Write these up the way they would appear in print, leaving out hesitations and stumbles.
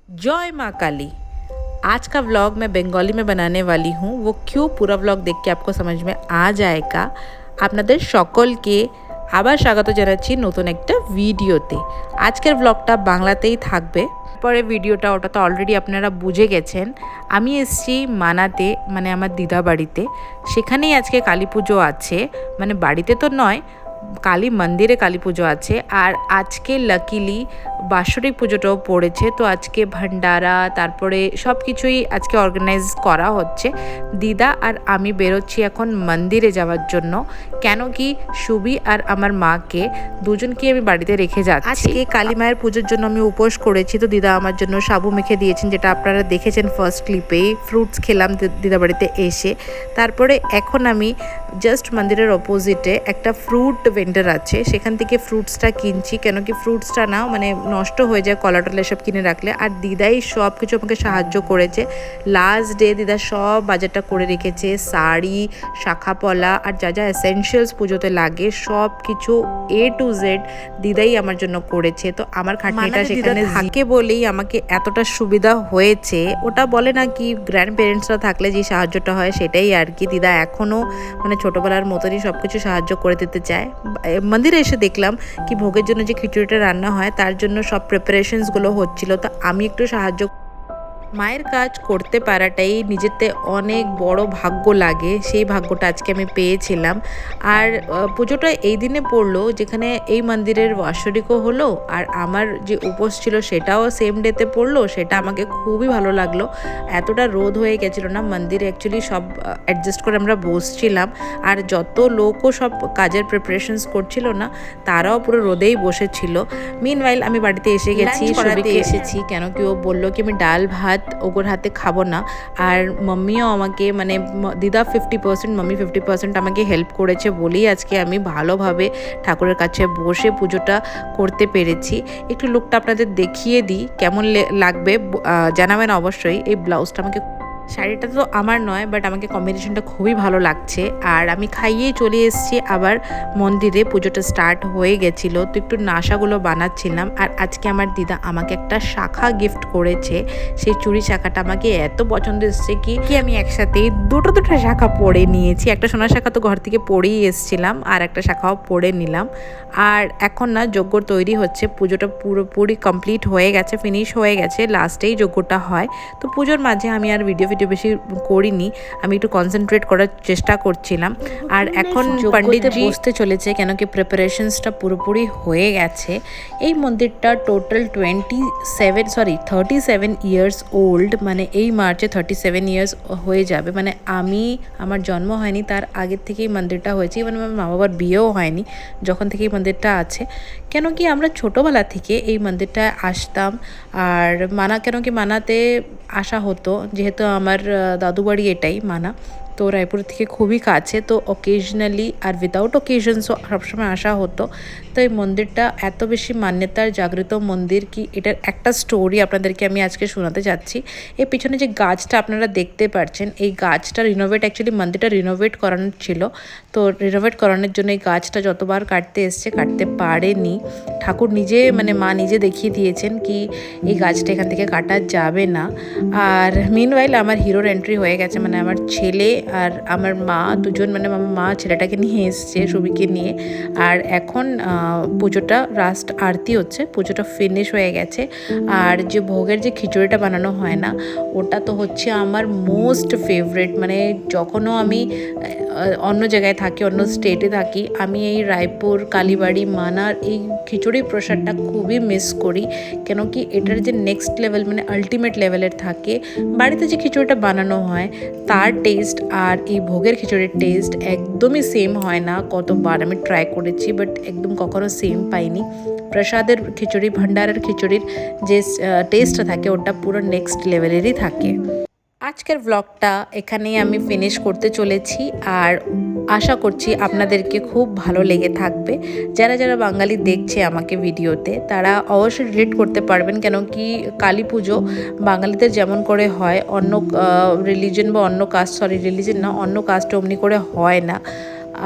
जय माँ काली। आज का व्लॉग मैं बंगाली में बनाने वाली हूँ। वो क्यों, पूरा व्लॉग देख के आपको समझ में आ जाएगा। আপনাদের সকলকে আবার স্বাগত জানাচ্ছি নতুন একটা ভিডিওতে। আজকের ব্লগটা বাংলাতেই থাকবে, পরে ভিডিওটা ওটা তো অলরেডি আপনারা বুঝে গেছেন। আমি এসেছি মানাতে, মানে আমার দিদা বাড়িতে। সেখানেই আজকে কালী পুজো আছে, মানে বাড়িতে তো নয়, কালী মন্দিরে কালী পুজো আছে। আর আজকে লাকিলি বাৎসরিক পুজোটাও পড়েছে, তো আজকে ভান্ডারা তারপরে সব কিছুই আজকে অর্গানাইজ করা হচ্ছে। দিদা আর আমি বেরোচ্ছি এখন মন্দিরে যাওয়ার জন্য, কেন কি সুবি আর আমার মাকে দুজনকে আমি বাড়িতে রেখে যাচ্ছি। আজকে কালী মায়ের পুজোর জন্য আমি উপোস করেছি, তো দিদা আমার জন্য সাবু মেখে দিয়েছেন, যেটা আপনারা দেখেছেন ফার্স্ট ক্লিপেই। ফ্রুটস খেলাম দিদা বাড়িতে এসে। তারপরে এখন আমি জাস্ট মন্দিরের অপোজিটে একটা ফ্রুট ভেন্ডার আছে, সেখান থেকে ফ্রুটসটা কিনছি, কেন কি ফ্রুটসটা না মানে নষ্ট হয়ে যায় কলা টলা এসব কিনে রাখলে। আর দিদাই সব কিছু আমাকে সাহায্য করেছে। লাস্ট ডে দিদা সব বাজারটা করে রেখেছে, শাড়ি, শাখাপলা আর যা যা এসেনশিয়ালস পুজোতে লাগে সব কিছু A to Z দিদাই আমার জন্য করেছে। তো আমার খাটনিটা সেখানে থাকে বলেই আমাকে এতটা সুবিধা হয়েছে। ওটা বলে না কি, গ্র্যান্ড পেরেন্টসরা থাকলে যে সাহায্যটা হয় সেটাই আর কি। দিদা এখনও মানে ছোটোবেলার মতনই সব কিছু সাহায্য করে দিতে চায়। মন্দিরে এসে দেখলাম কি ভোগের জন্য যে খিচুড়িটা রান্না হয় তার জন্য সব প্রিপারেশনসগুলো হচ্ছিল, তো আমি একটু সাহায্য। মায়ের কাজ করতে পারাটাই নিজেতে অনেক বড় ভাগ্য লাগে, সেই ভাগ্যটা আজকে আমি পেয়েছিলাম। আর পুজোটা এই দিনে পড়লো যেখানে এই মন্দিরের বাৎসরিকও হলো, আর আমার যে উপোস ছিল সেটাও সেম ডেতে পড়লো। সেটা আমাকে খুবই ভালো লাগলো। এতটা রোদ হয়ে গেছিলো না মন্দিরে, অ্যাকচুয়ালি সব অ্যাডজাস্ট করে আমরা বসছিলাম। আর যত লোকও সব কাজের প্রিপারেশনস করছিল না, তারাও পুরো রোদেই বসেছিল। মিনওয়াইল আমি বাড়িতে এসে গেছি, সবাইকে এসেছি, কেন কি ও বললো কি আমি ডাল ভাত ওগোর হাতে খাবো না। আর মাম্মিও আমাকে মানে দিদা 50%, মাম্মি 50% আমাকে হেল্প করেছে বলেই আজকে আমি ভালোভাবে ঠাকুরের কাছে বসে পুজোটা করতে পেরেছি। একটু লুকটা আপনাদের দেখিয়ে দিই, কেমন লাগবে জানাবেন অবশ্যই। এই ব্লাউজটা আমাকে, শাড়িটা তো আমার নয়, বাট আমাকে কম্বিনেশনটা খুবই ভালো লাগছে। আর আমি খাইয়েই চলে এসেছি আবার মন্দিরে। পুজোটা স্টার্ট হয়ে গেছিলো, তো একটু নাশাগুলো বানাচ্ছিলাম। আর আজকে আমার দিদা আমাকে একটা শাখা গিফট করেছে। সেই চুড়ি শাখাটা আমাকে এত পছন্দ এসছে কি আমি একসাথে দুটো শাখা পরে নিয়েছি। একটা সোনার শাখা তো ঘর থেকে পরেই এসেছিলাম, আর একটা শাখাও পরে নিলাম। আর এখন না যজ্ঞর তৈরি হচ্ছে, পুজোটা পুরোপুরি কমপ্লিট হয়ে গেছে, ফিনিশ হয়ে গেছে, লাস্টেই যজ্ঞটা হয়। তো পুজোর মাঝে আমি আর ভিডিও বেশি করিনি, আমি একটু কনসেন্ট্রেট করার চেষ্টা করছিলাম। আর এখন পণ্ডিতজি বসতে চলেছে, কেন কি প্রিপারেশনসটা পুরোপুরি হয়ে গেছে। এই মন্দিরটা টোটাল 37 ইয়ার্স ওল্ড, মানে এই মার্চে 37 ইয়ার্স হয়ে যাবে। মানে আমার জন্ম হয়নি তার আগের থেকেই মন্দিরটা হয়েছে, মানে আমার মা বাবার বিয়েও হয়নি যখন থেকে এই মন্দিরটা আছে। কেন কি আমরা ছোটোবেলা থেকে এই মন্দিরটা আসতাম। আর কেন কি মানাতে আসা হতো, যেহেতু আমার দাদু বাড়ি এটাই মানা, তো রায়পুর থেকে খুবই কাছে, তো অকেজনালি আর উইদাউট অকেশনসও সবসময় আসা হতো। তো এই মন্দিরটা এত বেশি মান্যতার জাগৃত মন্দির কি এটার একটা স্টোরি আপনাদেরকে আমি আজকে শোনাতে যাচ্ছি। এর পিছনে যে গাছটা আপনারা দেখতে পাচ্ছেন, এই গাছটা অ্যাকচুয়ালি মন্দিরটা রিনোভেট করানোর ছিল। তো রিনোভেট করানোর জন্য এই গাছটা যতবার কাটতে এসছে কাটতে পারেনি। ঠাকুর নিজে মানে মা নিজে দেখিয়ে দিয়েছেন কি এই গাছটা এখান থেকে কাটা যাবে না। আর মিনওয়াইল আমার হিরোর এন্ট্রি হয়ে গেছে, মানে আমার ছেলে আর আমার মা দুজন, মানে আমার মা ছেলেটাকে নিয়ে এসছে, সুবিকে নিয়ে। আর এখন পুজোটা লাস্ট আরতি হচ্ছে, পুজোটা ফিনিশ হয়ে গেছে। আর যে ভোগের যে খিচুড়িটা বানানো হয় না, ওটা তো হচ্ছে আমার মোস্ট ফেভারিট। মানে যখনও আমি অন্য জায়গায় থাকি, অন্য স্টেটে থাকি, আমি এই রায়পুর কালীবাড়ি মানার এই খিচুড়ি প্রসাদটা খুবই মিস করি। কেন কি এটার যে নেক্সট লেভেল, মানে আলটিমেট লেভেলের থাকে। বাড়িতে যে খিচুড়িটা বানানো হয় তার টেস্ট আর এই ভোগের খিচুড়ির টেস্ট একদমই সেম হয় না। কতবার আমি ট্রাই করেছি, বাট একদম কখনো সেম পাইনি। প্রসাদের খিচুড়ি, ভান্ডারের খিচুড়ির যে টেস্টটা থাকে ওটা পুরো নেক্সট লেভেলেরই থাকে। আজকের ব্লগটা এখানেই আমি ফিনিশ করতে চলেছি, আর আশা করছি আপনাদেরকে খুব ভালো লেগে থাকবে। যারা যারা বাঙালি দেখছে আমাকে ভিডিওতে, তারা অবশ্যই রিলেট করতে পারবেন, কেন কি কালী পুজো বাঙালিদের যেমন করে হয়, অন্য রিলিজন বা অন্য কাস্ট, অন্য কাস্ট অমনি করে হয় না।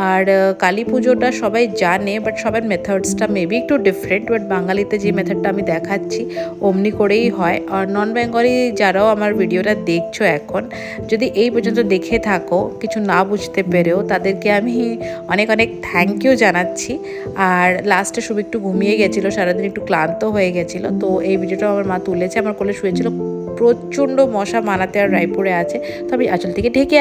আর কালী পুজোটা সবাই জানে, বাট সবার মেথডসটা মেবি একটু ডিফারেন্ট, বাট বাঙালিতে যে মেথডটা আমি দেখাচ্ছি অমনি করেই হয়। আর নন বেঙ্গলি যারাও আমার ভিডিওটা দেখছো এখন, যদি এই পর্যন্ত দেখে থাকো কিছু না বুঝতে পেরেও, তাদেরকে আমি অনেক অনেক থ্যাংক ইউ জানাচ্ছি। আর লাস্টে শুভ একটু ঘুমিয়ে গেছিলো, সারাদিন একটু ক্লান্ত হয়ে গেছিলো, তো এই ভিডিওটা আমার মা তুলেছে, আমার কোলে শুয়েছিল। প্রচণ্ড মশা মানাতে আর রায়পুরে আছে, তো আমি আঁচল থেকে ঢেকে